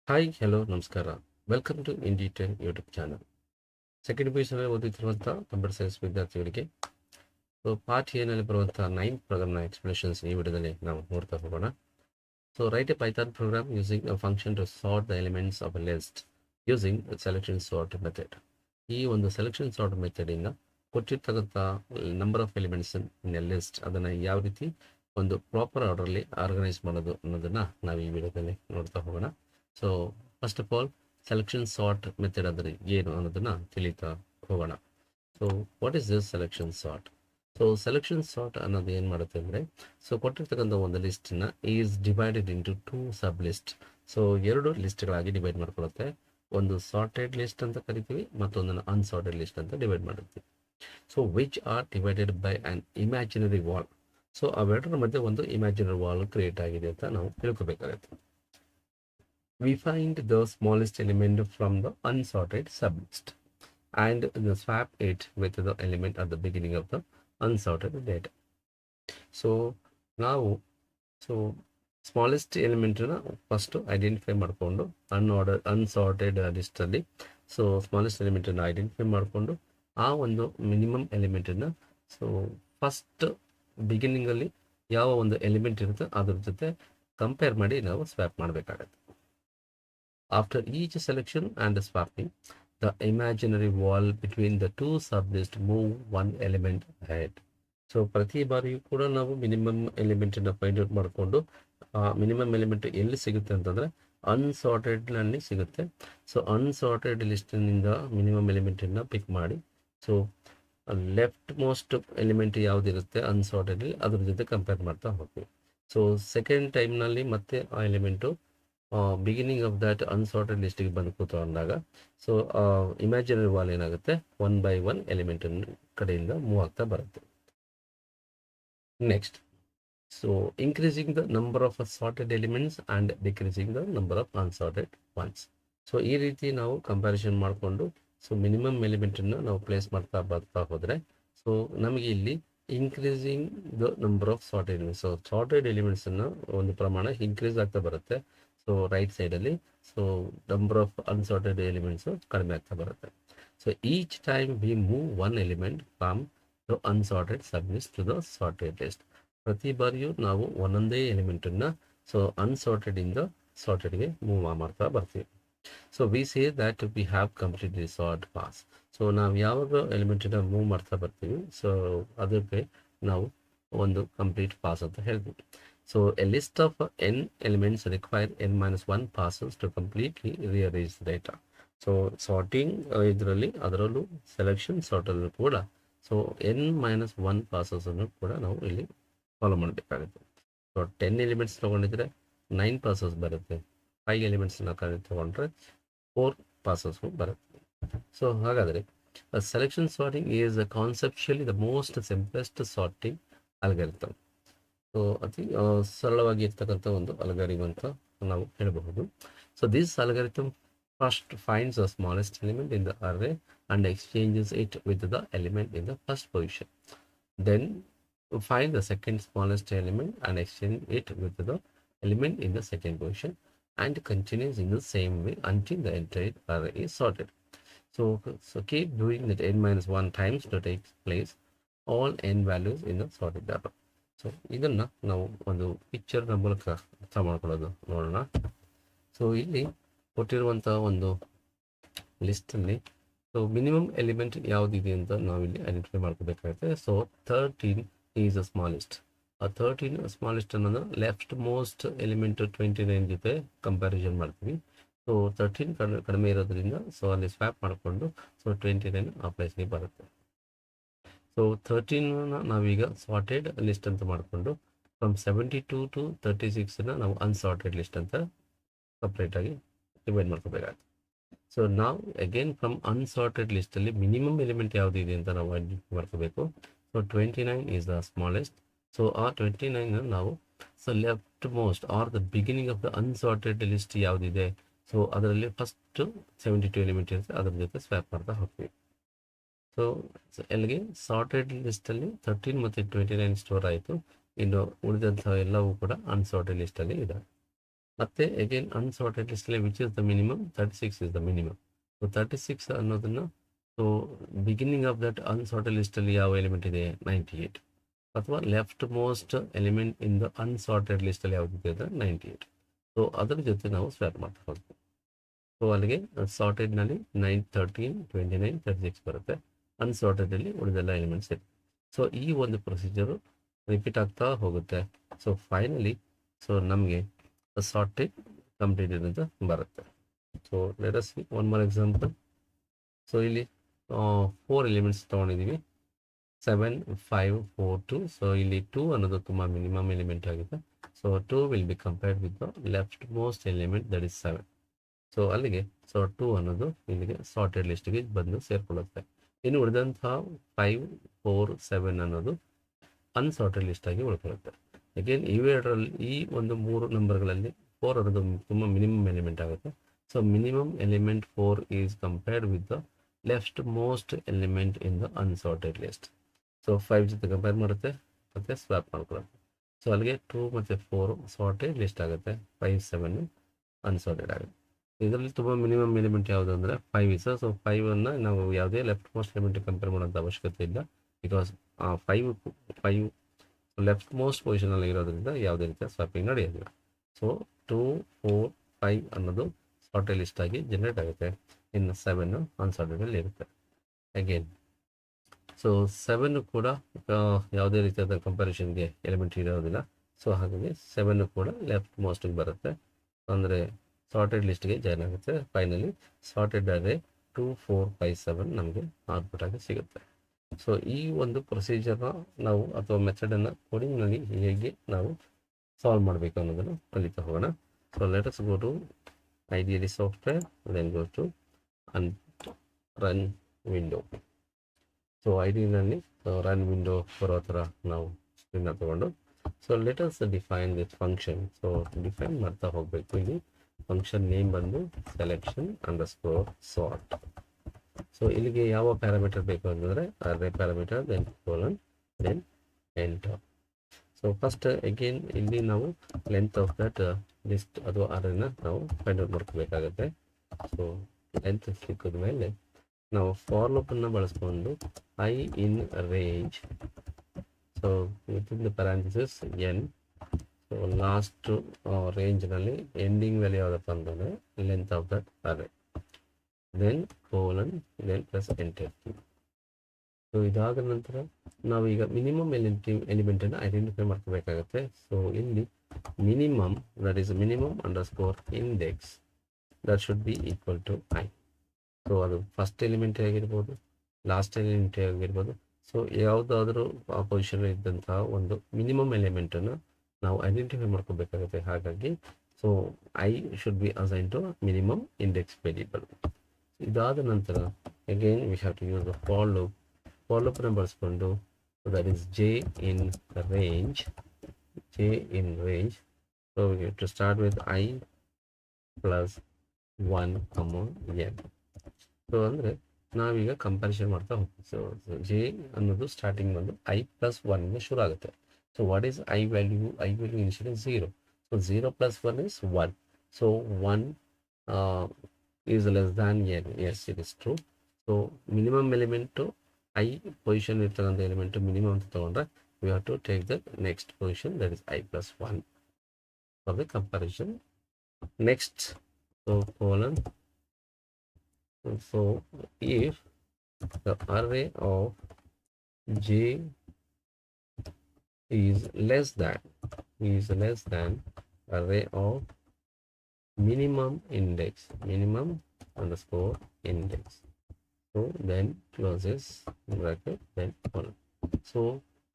Hi hello ನಮಸ್ಕಾರ. Welcome to in detail YouTube channel. Second PUC ಯು ಸಿ ಓದುತ್ತಿರುವಂಥ ಕಂಪ್ಯೂಟರ್ ಸೈನ್ಸ್ ವಿದ್ಯಾರ್ಥಿಗಳಿಗೆ ಪಾರ್ಟ್ ಎನಲ್ಲಿ ಬರುವಂಥ 9th ಪ್ರೋಗ್ರಾಮ್ನ ಎಕ್ಸ್ಪ್ಲೇಷನ್ಸ್ ಈ ವಿಡಿಯೋದಲ್ಲಿ ನಾವು ನೋಡ್ತಾ ಹೋಗೋಣ. So write a Python program using a function to sort the elements of a list using selection sort method. ಈ ಒಂದು ಸೆಲೆಕ್ಷನ್ ಸಾರ್ಟ್ ಮೆಥಡಿಂದ ಕೊಟ್ಟಿರ್ತಕ್ಕಂಥ number of elements in a list ಅದನ್ನು ಯಾವ ರೀತಿ ಒಂದು ಪ್ರಾಪರ್ ಆರ್ಡರ್ಲಿ ಆರ್ಗನೈಸ್ ಮಾಡೋದು ಅನ್ನೋದನ್ನು ನಾವು ಈ ವಿಡಿಯೋದಲ್ಲಿ ನೋಡ್ತಾ ಹೋಗೋಣ. So first of all selection sort method ಅಂದರೆ ಏನು ಅನ್ನೋದನ್ನ ತಿಳಿತಾ ಹೋಗೋಣ. So what is this selection sort? So selection sort ಅನ್ನೋದು ಏನು ಮಾಡುತ್ತೆ ಅಂದರೆ, ಸೊ ಕೊಟ್ಟಿರ್ತಕ್ಕಂಥ ಒಂದು ಲಿಸ್ಟನ್ನ is divided into 2 sub list. So 2 ಲಿಸ್ಟ್ಗಳಾಗಿ ಡಿವೈಡ್ ಮಾಡ್ಕೊಳ್ಳುತ್ತೆ. ಒಂದು ಸಾರ್ಟೆಡ್ ಲಿಸ್ಟ್ ಅಂತ ಕರಿತೀವಿ, ಮತ್ತೊಂದನ್ನು ಅನ್ಸಾರ್ಟೆಡ್ ಲಿಸ್ಟ್ ಅಂತ ಡಿವೈಡ್ ಮಾಡುತ್ತೀವಿ. So which are divided by an imaginary wall. So ಅವೆರಡರ ಮಧ್ಯೆ ಒಂದು ಇಮ್ಯಾಜಿನರಿ ವಾಲ್ ಕ್ರಿಯೇಟ್ ಆಗಿದೆ ಅಂತ ನಾವು ತಿಳ್ಕೊಬೇಕಾಗುತ್ತೆ. We find the smallest element from the unsorted sublist and swap it with the element at the beginning of the unsorted data. So now, so smallest element na first identify ಮಾಡ್ಕೊಂಡು unsorted list ಅಲ್ಲಿ so smallest element ಅನ್ನು identify ಮಾಡಿಕೊಂಡು ಆ ಒಂದು minimum element ಅನ್ನು so first beginning ಅಲ್ಲಿ ಯಾವ ಒಂದು ಎಲಿಮೆಂಟ್ ಇರುತ್ತೆ ಅದ್ರ ಜೊತೆ ಕಂಪೇರ್ ಮಾಡಿ ನಾವು ಸ್ವ್ಯಾಪ್ ಮಾಡಬೇಕಾಗತ್ತೆ. After each selection and swapping, the imaginary wall between the two sublists move one element ahead. So ಪ್ರತಿ ಬಾರಿಯೂ ಕೂಡ ನಾವು ಮಿನಿಮಮ್ ಎಲಿಮೆಂಟನ್ನು ಫೈಂಡ್ ಔಟ್ ಮಾಡಿಕೊಂಡು ಮಿನಿಮಮ್ ಎಲಿಮೆಂಟ್ ಎಲ್ಲಿ ಸಿಗುತ್ತೆ ಅಂತಂದರೆ ಅನ್ಸಾರ್ಟೆಡ್ನಲ್ಲಿ ಸಿಗುತ್ತೆ. ಸೊ ಅನ್ಸಾರ್ಟೆಡ್ ಲಿಸ್ಟಿನಿಂದ ಮಿನಿಮಮ್ ಎಲಿಮೆಂಟನ್ನು ಪಿಕ್ ಮಾಡಿ ಸೊ ಲೆಫ್ಟ್ ಮೋಸ್ಟ್ ಎಲಿಮೆಂಟ್ ಯಾವುದಿರುತ್ತೆ ಅನ್ಸಾರ್ಟೆಡ್ ಅದ್ರ ಜೊತೆ ಕಂಪೇರ್ ಮಾಡ್ತಾ ಹೋಗ್ತೀವಿ. ಸೊ ಸೆಕೆಂಡ್ ಟೈಮ್ನಲ್ಲಿ ಮತ್ತೆ ಆ element beginning of that assorted ಲಿಸ್ಟಿಗೆ ಬಂದು ಕೂತ್ಕೊಂಡಾಗ ಸೊ ಇಮ್ಯಾಜಿನರಿ ವಾಲ್ ಏನಾಗುತ್ತೆ 1 by 1 ಎಲಿಮೆಂಟ್ ಕಡೆಯಿಂದ ಮೂವ್ ಆಗ್ತಾ ಬರುತ್ತೆ. Next, so increasing the number of sorted elements and decreasing the number of assorted once. So ಈ ರೀತಿ ನಾವು ಕಂಪ್ಯಾರಿಸನ್ ಮಾಡಿಕೊಂಡು ಸೊ ಮಿನಿಮಮ್ ಎಲಿಮೆಂಟನ್ನು ನಾವು ಪ್ಲೇಸ್ ಮಾಡ್ತಾ ಬರ್ತಾ ಹೋದರೆ ಸೊ ನಮಗೆ ಇಲ್ಲಿ increasing the number of sorted elements, so sorted ಎಲಿಮೆಂಟ್ಸನ್ನು ಒಂದು ಪ್ರಮಾಣ ಇನ್ಕ್ರೀಸ್ ಆಗ್ತಾ ಬರುತ್ತೆ. ಸೊ ರೈಟ್ ಸೈಡಲ್ಲಿ so number of unsorted elements ಕಡಿಮೆ ಆಗ್ತಾ ಬರುತ್ತೆ. So each time we move 1 element from the unsorted sub list to the sorted list. ಪ್ರತಿ ಬಾರಿಯೂ ನಾವು ಒಂದೊಂದೇ ಎಲಿಮೆಂಟನ್ನು ಸೊ ಅನ್ಸಾರ್ಟೆಡಿಂದ ಸಾರ್ಟೆಡ್ಗೆ ಮೂವ್ ಮಾಡ್ತಾ ಬರ್ತೀವಿ. So we say that we have complete the sort pass. So ನಾವು ಯಾವಾಗ ಎಲಿಮೆಂಟನ್ನು ಮೂವ್ ಮಾಡ್ತಾ ಬರ್ತೀವಿ ಸೊ ಅದಕ್ಕೆ ನಾವು ಒಂದು ಕಂಪ್ಲೀಟ್ ಪಾಸ್ ಅಂತ ಹೇಳ್ತೀವಿ. So a list of n elements require n-1 passes to completely rearrange the data. So sorting ಇದರಲ್ಲಿ ಅದರಲ್ಲೂ ಸೆಲೆಕ್ಷನ್ ಸಾರ್ಟಲ್ಲೂ ಕೂಡ ಸೊ n-1 ಪಾಸಸನ್ನು ಕೂಡ ನಾವು ಇಲ್ಲಿ ಫಾಲೋ ಮಾಡಬೇಕಾಗುತ್ತೆ. ಸೊ 10 ಎಲಿಮೆಂಟ್ಸ್ ತೊಗೊಂಡಿದ್ರೆ 9 ಪಾಸಸ್ ಬರುತ್ತೆ, 5 ಎಲಿಮೆಂಟ್ಸ್ನ ತೊಗೊಂಡ್ರೆ 4 ಪಾಸಸ್ಸು ಬರುತ್ತೆ. ಸೊ ಹಾಗಾದರೆ selection sorting is conceptually the most simplest sorting algorithm. So ಅತಿ ಸರಳವಾಗಿ ಇರ್ತಕ್ಕಂಥ ಒಂದು ಅಲ್ಗಾರಿಥಮ್ ಅಂತ ನಾವು ಹೇಳಬಹುದು. So this algorithm first finds the smallest element in the array and exchanges it with the element in the first position. Then find the second smallest element and exchange it with the element in the second position and continues in the same way until the entire array is sorted. So keep doing that n-1 times to take place all n values in the sorted array. So ಇದನ್ನು ನಾವು ಒಂದು ಪಿಕ್ಚರ್ನ ಮೂಲಕ ಅರ್ಥ ಮಾಡ್ಕೊಳ್ಳೋದು ನೋಡೋಣ. So ಇಲ್ಲಿ ಕೊಟ್ಟಿರುವಂಥ ಒಂದು ಲಿಸ್ಟಲ್ಲಿ ಸೊ ಮಿನಿಮಮ್ ಎಲಿಮೆಂಟ್ ಯಾವುದಿದೆ ಅಂತ ನಾವಿಲ್ಲಿ ಐಡೆಂಟಿಫೈ ಮಾಡ್ಕೋಬೇಕಾಗುತ್ತೆ. So 13 is a smallest. ಆ 13 ಸ್ಮಾಲೆಸ್ಟ್ ಅನ್ನೋದು ಲೆಫ್ಟ್ ಮೋಸ್ಟ್ ಎಲಿಮೆಂಟ್ 29 ಜೊತೆ ಕಂಪ್ಯಾರಿಸನ್ ಮಾಡ್ತೀವಿ. ಸೊ 13 ಕಡಿಮೆ ಇರೋದ್ರಿಂದ ಸೊ ಅಲ್ಲಿ ಸ್ವ್ಯಾಪ್ ಮಾಡಿಕೊಂಡು ಸೊ 29 ಆ ಪ್ಲೇಸ್ಗೆ ಬರುತ್ತೆ. ಸೊ 13ನ ನಾವೀಗ ಸಾರ್ಟೆಡ್ ಲಿಸ್ಟ್ ಅಂತ ಮಾಡಿಕೊಂಡು ಫ್ರಮ್ 72 to 36ನ ನಾವು ಅನ್ಸಾರ್ಟೆಡ್ ಲಿಸ್ಟ್ ಅಂತ ಸಪ್ರೇಟಾಗಿ ಡಿವೈಡ್ ಮಾಡ್ಕೋಬೇಕಾಗುತ್ತೆ. ಸೊ ನಾವು ಅಗೇನ್ ಫ್ರಮ್ ಅನ್ಸಾರ್ಟೆಡ್ ಲಿಸ್ಟಲ್ಲಿ ಮಿನಿಮಮ್ ಎಲಿಮೆಂಟ್ ಯಾವುದಿದೆ ಅಂತ ನಾವು ಐಡೆಂಟಿಫೈ ಮಾಡ್ಕೋಬೇಕು. So 29 is the smallest. So ಆ 29ನ ನಾವು so left most or the beginning of the unsorted list ಯಾವುದಿದೆ ಸೊ ಅದರಲ್ಲಿ ಫಸ್ಟ್ 72 ಎಲಿಮೆಂಟ್ ಇರುತ್ತೆ, ಅದ್ರ ಜೊತೆ ಸ್ವ್ಯಾಪ್ ಮಾಡ್ತಾ ಹೋಗ್ತೀವಿ. ಸೊ ಎಲ್ಲಿಗೆ ಸಾರ್ಟೆಡ್ ಲಿಸ್ಟಲ್ಲಿ 13 ಮತ್ತು 29 ಸ್ಟೋರ್ ಆಯಿತು. ಇನ್ನು ಉಳಿದಂಥ ಎಲ್ಲವೂ ಕೂಡ ಅನ್ಸಾರ್ಟೆಡ್ ಲಿಸ್ಟಲ್ಲಿ ಇದೆ. ಮತ್ತೆ ಅಗೇನ್ ಅನ್ಸಾರ್ಟೆಡ್ ಲಿಸ್ಟಲ್ಲಿ which is the minimum 36 is the minimum. So 36 ಅನ್ನೋದನ್ನು so beginning of that unsorted ಲಿಸ್ಟಲ್ಲಿ ಯಾವ ಎಲಿಮೆಂಟ್ ಇದೆ 98, ಅಥವಾ left most element in the unsorted ಲಿಸ್ಟಲ್ಲಿ ಯಾವುದಿದೆ ಅಂದರೆ 98. ಸೊ ಅದರ ಜೊತೆ ನಾವು ಸ್ವ್ಯಾಪ್ ಮಾಡ್ತಾ ಹೋಗ್ತೀವಿ. ಸೊ ಅಲ್ಲಿಗೆ ಸಾರ್ಟೆಡ್ನಲ್ಲಿ 9, 13, 29, 36 ಬರುತ್ತೆ. ಅನ್ಸಾರ್ಟೆಡಲ್ಲಿ ಉಳಿದೆಲ್ಲ ಎಲಿಮೆಂಟ್ಸ್ ಇದೆ. ಸೊ ಈ ಒಂದು ಪ್ರೊಸೀಜರು ರಿಪೀಟ್ ಆಗ್ತಾ ಹೋಗುತ್ತೆ. ಸೊ ಫೈನಲಿ ಸೊ ನಮಗೆ ಸಾರ್ಟೆಡ್ ಕಂಪ್ಲೀಟೆಡ್ ಅಂತ ಬರುತ್ತೆ. So let us see one more example. So ಇಲ್ಲಿ 4 ಎಲಿಮೆಂಟ್ಸ್ ತೊಗೊಂಡಿದ್ದೀವಿ, 7, 5, 4, 2. ಸೊ ಇಲ್ಲಿ 2 ಅನ್ನೋದು ತುಂಬ ಮಿನಿಮಮ್ ಎಲಿಮೆಂಟ್ ಆಗಿದೆ. So 2 will be compared with the left most element that is 7. So ಅಲ್ಲಿಗೆ ಸೊ 2 ಅನ್ನೋದು ಇಲ್ಲಿಗೆ ಸಾರ್ಟೆಡ್ ಲಿಸ್ಟ್ಗೆ ಬಂದು ಸೇರ್ಕೊಳ್ಳುತ್ತೆ. ಇನ್ನು ಉಳಿದಂತಹ 5, 4, 7 ಅನ್ನೋದು ಅನ್ಸಾರ್ಟೆಡ್ ಲಿಸ್ಟ್ ಆಗಿ ಉಳ್ಕೊಳ್ಳುತ್ತೆ. ಅಗೇನ್ ಇವೆರಡರಲ್ಲಿ ಈ ಒಂದು 3 ನಂಬರ್ಗಳಲ್ಲಿ 4 ಅನ್ನೋದು ತುಂಬ ಮಿನಿಮಮ್ ಎಲಿಮೆಂಟ್ ಆಗುತ್ತೆ. So minimum element 4 is compared with the left most element in the unsorted list. So 5 ಜೊತೆ ಕಂಪೇರ್ ಮಾಡುತ್ತೆ ಮತ್ತು ಸ್ವ್ಯಾಪ್ ಮಾಡ್ಕೊಳ್ಳುತ್ತೆ. ಸೊ ಅಲ್ಲಿಗೆ 2 ಮತ್ತು 4 ಸಾರ್ಟೆಡ್ ಲಿಸ್ಟ್ ಆಗುತ್ತೆ, 5, 7 ಅನ್ಸಾರ್ಟೆಡ್ ಆಗುತ್ತೆ. ಇದರಲ್ಲಿ ತುಂಬ ಮಿನಿಮಮ್ ಎಲಿಮೆಂಟ್ ಯಾವುದು ಅಂದರೆ 5 ಇದೆ. ಸೊ 5 ನಾವು ಯಾವುದೇ ಲೆಫ್ಟ್ ಮೋಸ್ಟ್ ಎಲಿಮೆಂಟ್ ಕಂಪೇರ್ ಮಾಡೋಂಥ ಅವಶ್ಯಕತೆ ಇಲ್ಲ, ಬಿಕಾಸ್ 5 ಲೆಫ್ಟ್ ಮೋಸ್ಟ್ ಪೊಸಿಷನಲ್ಲಿ ಇರೋದ್ರಿಂದ ಯಾವುದೇ ರೀತಿಯ ಸ್ವಾಪಿಂಗ್ ನಡೆಯೋದಿಲ್ಲ. ಸೊ 2, 4, 5 ಅನ್ನೋದು ಸಾರ್ಟೆಡ್ ಲಿಸ್ಟ್ ಆಗಿ ಜನರೇಟ್ ಆಗುತ್ತೆ. ಇನ್ನು 7 ಅನ್ಸಾರ್ಟೆಡಲ್ಲಿ ಇರುತ್ತೆ. ಅಗೇನ್ ಸೊ 7 ಕೂಡ ಯಾವುದೇ ರೀತಿಯಾದ ಕಂಪ್ಯಾರಿಷನ್ಗೆ ಎಲಿಮೆಂಟ್ ಇರೋದಿಲ್ಲ. ಸೊ ಹಾಗಾಗಿ 7 ಕೂಡ ಲೆಫ್ಟ್ ಮೋಸ್ಟಿಗೆ ಬರುತ್ತೆ, ಅಂದರೆ ಸಾರ್ಟೆಡ್ ಲಿಸ್ಟ್ಗೆ ಜಾಯ್ನ್ ಆಗುತ್ತೆ. ಫೈನಲಿ ಸಾರ್ಟೆಡ್ ಅರೇ 2, 4, 5, 7 ನಮಗೆ ಔಟ್ಪುಟ್ ಆಗಿ ಸಿಗುತ್ತೆ. ಸೊ ಈ ಒಂದು ಪ್ರೊಸೀಜರ್ನ ನಾವು ಅಥವಾ ಮೆಥಡನ್ನು ಕೋಡಿಂಗ್ನಲ್ಲಿ ಹೇಗೆ ನಾವು ಸಾಲ್ವ್ ಮಾಡಬೇಕು ಅನ್ನೋದನ್ನು ಕಲಿತಾ ಹೋಗೋಣ. So let us go to IDLE software, then go to run window. So ಐಡಿಯಲ್ಲಿ ರನ್ ವಿಂಡೋ ಬರೋ ಥರ ನಾವು ಸ್ಕ್ರೀನ್ನ ತಗೊಂಡು so let us define this function. So define ಮಾಡ್ತಾ ಹೋಗಬೇಕು. ಇಲ್ಲಿ ಫಂಕ್ಷನ್ ನೇಮ್ ಬಂದು ಸೆಲೆಕ್ಷನ್ ಅಂಡರ್ಸ್ಕೋರ್ ಸಾರ್ಟ್. ಸೊ ಇಲ್ಲಿಗೆ ಯಾವ ಪ್ಯಾರಾಮೀಟರ್ ಬೇಕು ಅಂತಂದರೆ array parameter, then colon, then enter. So first again ಇಲ್ಲಿ ನಾವು ಲೆಂತ್ ಆಫ್ ದಟ್ ಲಿಸ್ಟ್ ಅಥವಾ ಅರೇನ ನಾವು ಫೈಂಡ್ ಔಟ್ ಮಾಡ್ಕೋಬೇಕಾಗತ್ತೆ. ಸೊ ಲೆಂತ್ ಸಿಕ್ಕಿದ ಮೇಲೆ ನಾವು ಫಾರ್ ಲೂಪನ್ನು ಬಳಸ್ಕೊಂಡು I in range, so within the parenthesis N. So last ರೇಂಜ್ನಲ್ಲಿ ಎಂಡಿಂಗ್ ವ್ಯಾಲ್ಯೂ ಯಾವುದಪ್ಪ ಅಂತಂದರೆ length of that array, then colon, then plus enter. So ಇದಾದ ನಂತರ ನಾವೀಗ ಮಿನಿಮಮ್ ಎಲಿಮೆಂಟನ್ನು ಐಡೆಂಟಿಫೈ ಮಾಡ್ಕೋಬೇಕಾಗತ್ತೆ. ಸೊ ಇಲ್ಲಿ minimum, that is minimum underscore index, that should be equal to I. So ಅದು ಫಸ್ಟ್ ಎಲಿಮೆಂಟ್ ಆಗಿರ್ಬೋದು, ಲಾಸ್ಟ್ ಎಲಿಮೆಂಟ್ ಆಗಿರ್ಬೋದು. ಸೊ ಯಾವುದಾದ್ರೂ ಆ ಪೊಸಿಷನ್ ಇದ್ದಂತಹ ಒಂದು ಮಿನಿಮಮ್ ಎಲಿಮೆಂಟನ್ನು ನಾವು ಐಡೆಂಟಿಫೈ ಮಾಡ್ಕೋಬೇಕಾಗುತ್ತೆ. ಹಾಗಾಗಿ so I should be assign to minimum index variable. ಇದಾದ ನಂತರ again we have to use the for loop. For ಲೂಪ್ನ ಬಳಸ್ಕೊಂಡು that is J in range. So we have to start with I plus 1, n. So ಅಂದರೆ ನಾವೀಗ comparison ಮಾಡ್ತಾ ಹೋಗ್ತೀವಿ. So J ಅನ್ನೋದು starting ಬಂದು ಐ ಪ್ಲಸ್ 1 ಶುರು ಆಗುತ್ತೆ. So what is I value? I value initially 0. So 0 plus 1 is 1. So 1 is less than n. Yes, it is true. So minimum element I position ಇರ್ತಕ್ಕಂಥ element minimum ಅಂತ ತೊಗೊಂಡ್ರೆ we have to take the next position, that is I plus 1 for the comparison. Next so colon. So if the array of j is less than array of minimum underscore index, so then closes bracket, then colon. So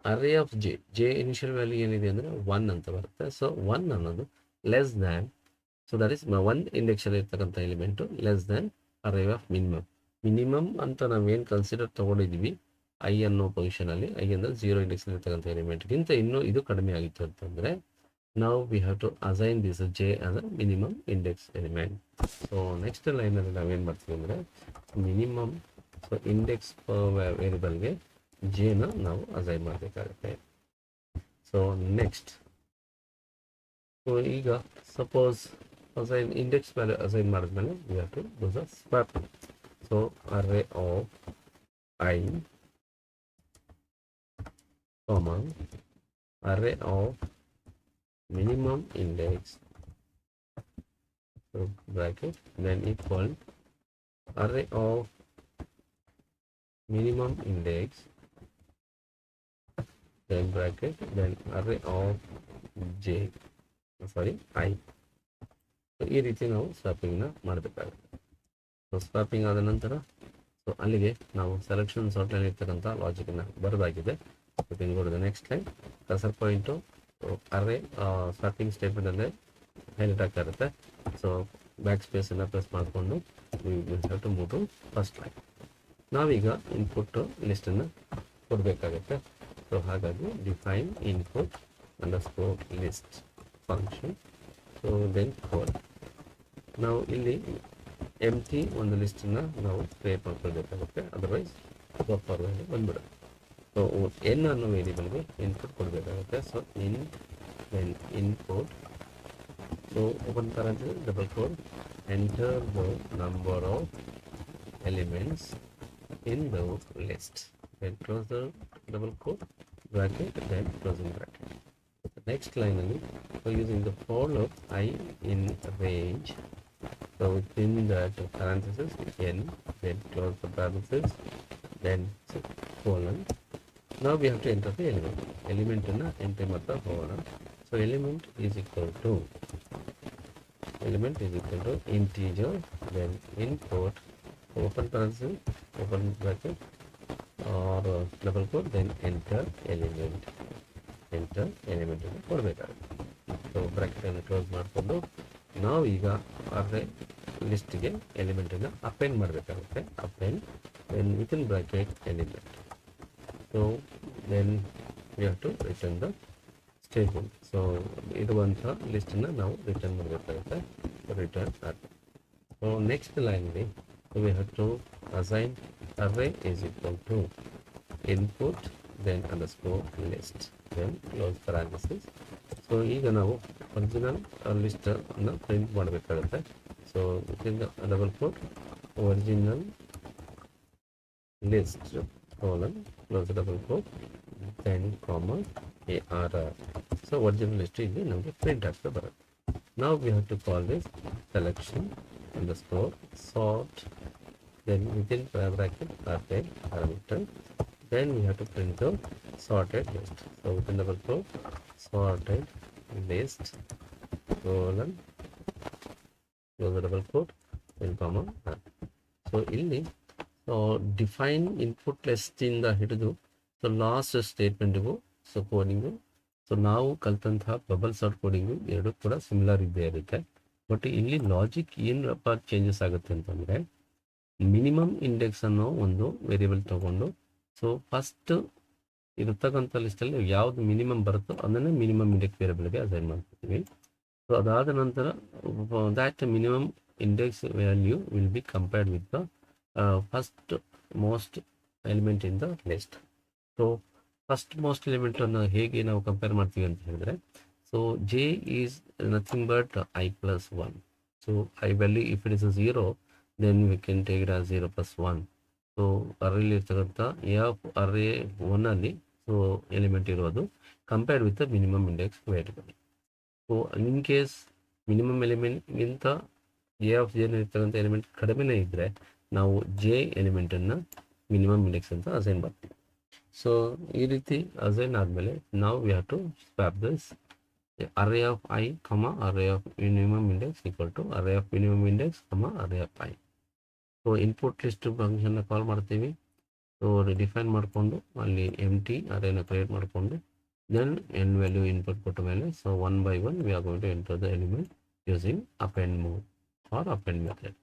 array of j initial value ಏನಿದೆ ಅಂದರೆ 1 ಅಂತ ಬರುತ್ತೆ. So 1 ಅನ್ನೋದು less than, so that is 1 ಇಂಡೆಕ್ಸಲ್ಲಿ ಇರ್ತಕ್ಕಂಥ element less than array of minimum ಅಂತ ನಾವೇನು consider ತೊಗೊಂಡಿದ್ದೀವಿ I ಅನ್ನೋ ಪೊಸಿಷನಲ್ಲಿ. ಐ ಅಂದರೆ 0 ಇಂಡೆಕ್ಸಲ್ಲಿ ಇರ್ತಕ್ಕಂಥ ಎಲಿಮೆಂಟ್ಗಿಂತ ಇನ್ನೂ ಇದು ಕಡಿಮೆ ಆಗಿತ್ತು ಅಂತಂದರೆ ನಾವು we have to assign this J as a minimum index element. So next ಲೈನಲ್ಲಿ ನಾವೇನು ಮಾಡ್ತೀವಿ ಅಂದರೆ ಮಿನಿಮಮ್, ಸೊ ಇಂಡೆಕ್ಸ್ ವೇರಿಯಬಲ್ಗೆ ಜೆನ ನಾವು ಅಸೈನ್ ಮಾಡಬೇಕಾಗುತ್ತೆ. ಸೊ ನೆಕ್ಸ್ಟ್ ಸೊ ಈಗ suppose assign index value assign ಮಾಡಿದ್ಮೇಲೆ we have to do the swapping. So array of I comma array of minimum index, so bracket, then equal array of minimum index, then bracket, then array of j, sorry I. So ಈ ರೀತಿ ನಾವು ಸ್ವಾಪಿಂಗ್ನ ಮಾಡಬೇಕಾಗುತ್ತೆ. So swapping ಆದ ನಂತರ so ಅಲ್ಲಿಗೆ ನಾವು selection ಸಾರ್ಟ್ನಲ್ಲಿ ಇರ್ತಕ್ಕಂಥ ಲಾಜಿಕನ್ನು ಬರೋದಾಗಿದೆ. You can go to the next line. Cursor point array swapping ಸ್ಟೇಟ್ಮೆಂಟಲ್ಲೇ ಹೈಲೈಟ್ ಆಗ್ತಾ ಇರುತ್ತೆ. ಸೊ ಬ್ಯಾಕ್ ಸ್ಪೇಸನ್ನು ಪ್ರೆಸ್ ಮಾಡಿಕೊಂಡು have to move to first line. ನಾವೀಗ ಇನ್ಪುಟ್ ಲಿಸ್ಟನ್ನು ಕೊಡಬೇಕಾಗುತ್ತೆ. ಸೊ ಹಾಗಾಗಿ define input underscore list function. So then code ನಾವು ಇಲ್ಲಿ ಎಂಟಿ ಒಂದು ಲಿಸ್ಟನ್ನು ನಾವು ಕ್ರಿಯೇಟ್ ಮಾಡ್ಕೊಳ್ಬೇಕಾಗುತ್ತೆ, ಅದರ್ವೈಸ್ ಬಫರ್ ವ್ಯಾಲ್ಯೂ ಬಂದ್ಬಿಡುತ್ತೆ. ಸೊ ಎನ್ ಅನ್ನೋ ವೇರಿಯಬಲ್ಗೆ ಇನ್ಪುಟ್ ಕೊಡಬೇಕಾಗುತ್ತೆ. So then input, so open parenthesis double code, enter the number of elements in the list, then close the double quote bracket, then closing bracket. The next line we're using the for loop I in range, so within that parenthesis n, then close the parenthesis, then colon. Now we have to enter the element in enter matta hogoಣ. So element is equal to integer, then input, open parenthesis, open bracket, or double quote, then enter element ಅನ್ನು ಕೊಡಬೇಕಾಗುತ್ತೆ. So ಬ್ರಾಕೆಟನ್ನು close ಮಾಡಿಕೊಂಡು ನಾವು ಈಗ array ಲಿಸ್ಟ್ಗೆ ಎಲಿಮೆಂಟನ್ನು append ಮಾಡಬೇಕಾಗುತ್ತೆ. Append, then within bracket element. So then we have to return the statement. So ಇರುವಂಥ ಲಿಸ್ಟನ್ನು ನಾವು ರಿಟರ್ನ್ ಮಾಡಬೇಕಾಗುತ್ತೆ. Return array. ಸೊ ನೆಕ್ಸ್ಟ್ ಲೈನಲ್ಲಿ we have to assign array is equal to input, then underscore list, then close parenthesis. So ಈಗ ನಾವು original ಲಿಸ್ಟನ್ನು print ಮಾಡಬೇಕಾಗುತ್ತೆ. So double quote original list colon close double quote, then comma ARR. So original list ಇಲ್ಲಿ ನಮಗೆ print ಆಗ್ತಾ ಬರುತ್ತೆ. Now we have to call this selection underscore sort, then within bracket array parameter, then we have to print the sorted list. So within double quote sorted list colon close the double quote, then comma. So ಇಲ್ಲಿ so define input ಲಿಸ್ಟಿಂದ ಹಿಡಿದು so last ಸ್ಟೇಟ್ಮೆಂಟ್ಗೂ so coding, so ನಾವು ಕಲ್ತಂತಹ bubble sort coding ಎರಡೂ ಕೂಡ similar ಇದ್ದೇ ಇರುತ್ತೆ. ಬಟ್ ಇಲ್ಲಿ ಲಾಜಿಕ್ ಏನಪ್ಪ ಚೇಂಜಸ್ ಆಗುತ್ತೆ ಅಂತಂದರೆ, ಮಿನಿಮಮ್ ಇಂಡೆಕ್ಸ್ ಅನ್ನೋ ಒಂದು ವೇರಿಯಬಲ್ ತೊಗೊಂಡು ಸೊ ಫಸ್ಟ್ ಇರತಕ್ಕಂಥ ಲಿಸ್ಟಲ್ಲಿ ಯಾವುದು ಮಿನಿಮಮ್ ಬರುತ್ತೋ ಅದನ್ನೇ ಮಿನಿಮಮ್ ಇಂಡೆಕ್ಸ್ ವೇರಿಯಬಲ್ಗೆ ಅಸೈನ್ ಮಾಡ್ತೀವಿ. ಸೊ ಅದಾದ ನಂತರ that minimum index value will be compared with the first most element in the list. So first most ಎಲಿಮೆಂಟನ್ನು ಹೇಗೆ ನಾವು ಕಂಪೇರ್ ಮಾಡ್ತೀವಿ ಅಂತ ಹೇಳಿದ್ರೆ, so J is nothing but I plus 1. So I value if it is a 0, then we can take it as 0 plus 1. So ಅರೇಲಿ ಇರ್ತಕ್ಕಂಥ ಎಫ್ array 1ಅಲ್ಲಿ ಸೊ ಎಲಿಮೆಂಟ್ ಇರೋದು compared with the minimum index variable. So in case minimum ಎಲಿಮೆಂಟ್ಗಿಂತ A of J ಇರ್ತಕ್ಕಂಥ element ಕಡಿಮೆನೇ ಇದ್ದರೆ ನಾವು ಜೆ ಎಲಿಮೆಂಟನ್ನು ಮಿನಿಮಮ್ ಇಂಡೆಕ್ಸ್ ಅಂತ ಅಸೈನ್ ಮಾಡ್ತೀವಿ. ಸೊ ಈ ರೀತಿ ಅಸೈನ್ ಆದಮೇಲೆ ನಾವು we have to swap this array of I, array of minimum index equal to array of minimum index, array of I. So input list ಫಂಕ್ಷನ್ನ ಕಾಲ್ ಮಾಡ್ತೀವಿ. So define ಮಾಡಿಕೊಂಡು ಅಲ್ಲಿ ಎಂಟಿ ಅರೇನ ಕ್ರಿಯೇಟ್ ಮಾಡಿಕೊಂಡು ದೆನ್ ಎನ್ ವ್ಯಾಲ್ಯೂ ಇನ್ಪುಟ್ ಕೊಟ್ಟ ಮೇಲೆ so 1 by 1 we are going to enter the element using append move or append method.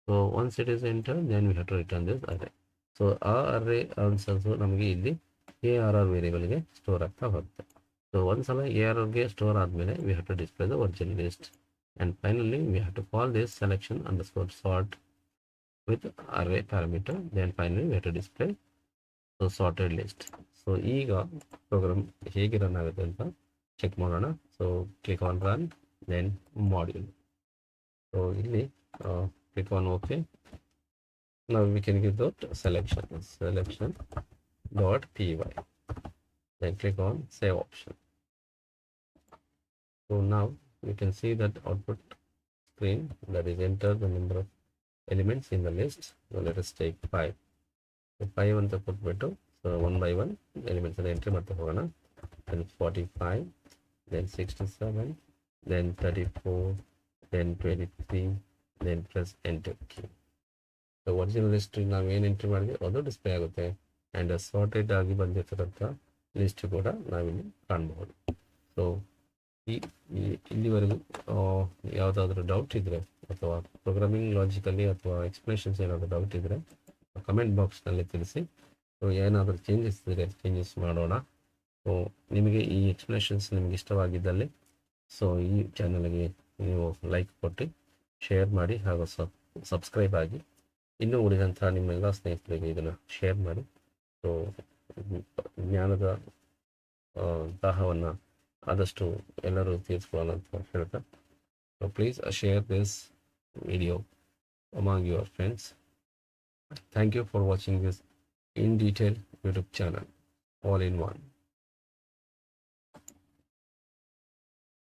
So once it is enter then we have to return this array. So ಆ array answers ನಮಗೆ ಇಲ್ಲಿ ARR ವೇರಿಯಬಲ್ಗೆ store ಆಗ್ತಾ ಹೋಗುತ್ತೆ. So ಒಂದ್ಸಲ ARRಗೆ store ಆದಮೇಲೆ we have to display the original list, and finally we have to call this selection underscore sort with array parameter, then finally we have to display the sorted list. So ಈಗ program ಹೇಗೆ run ಆಗುತ್ತೆ ಅಂತ check ಮಾಡೋಣ. So click on run, then module. So ಇಲ್ಲಿ click on okay. Now we can give the selection dot py, then click on save option. So now you can see that output screen, that is enter the number of elements in the list. So let us take 5. So 5 ಅಂತ ಕೊಟ್ಬಿಟ್ಟು so 1 by 1 elements ಅನ್ನು entry ಮಾಡ್ತಾ ಹೋಗೋಣ. Then 45, then 67, then 34, then 23, then press enter key. So original list ನಾವು ಏನು entry ಮಾಡಿದ್ವಿ ಅದು display ಆಗುತ್ತೆ, ಆ್ಯಂಡ್ ಸಾರ್ಟೆಡ್ ಆಗಿ ಬಂದಿರ್ತಕ್ಕಂಥ ಲಿಸ್ಟ್ ಕೂಡ ನಾವಿಲ್ಲಿ ಕಾಣಬಹುದು. ಸೊ ಇಲ್ಲಿವರೆಗೂ ಯಾವುದಾದ್ರೂ ಡೌಟ್ ಇದ್ದರೆ ಅಥವಾ ಪ್ರೋಗ್ರಾಮಿಂಗ್ ಲಾಜಿಕಲ್ಲಿ ಅಥವಾ ಎಕ್ಸ್ಪ್ಲೇಷನ್ಸ್ ಏನಾದರೂ ಡೌಟ್ ಇದ್ದರೆ ಕಮೆಂಟ್ ಬಾಕ್ಸ್ನಲ್ಲಿ ತಿಳಿಸಿ. ಸೊ ಏನಾದರೂ ಚೇಂಜಸ್ ಇದ್ದರೆ ಚೇಂಜಸ್ ಮಾಡೋಣ. ಸೊ ನಿಮಗೆ ಈ ಎಕ್ಸ್ಪ್ಲೇಷನ್ಸ್ ನಿಮಗೆ ಇಷ್ಟವಾಗಿದ್ದಲ್ಲಿ ಸೊ ಈ ಚಾನಲ್ಗೆ ನೀವು ಲೈಕ್ ಕೊಟ್ಟು ಶೇರ್ ಮಾಡಿ ಹಾಗೂ ಸಬ್ಸ್ಕ್ರೈಬ್ ಆಗಿ. ಇನ್ನೂ ಉಳಿದಂಥ ನಿಮ್ಮೆಲ್ಲ ಸ್ನೇಹಿತರಿಗೆ ಇದನ್ನು ಶೇರ್ ಮಾಡಿ. ಸೊ ಜ್ಞಾನದ ದಾಹವನ್ನು ಆದಷ್ಟು ಎಲ್ಲರೂ ತೀರಿಸ್ಕೊಳ್ಳೋಣ ಅಂತ ಹೇಳ್ತಾ, so please share this video among your friends. Thank you for watching this in detail YouTube channel, all in one.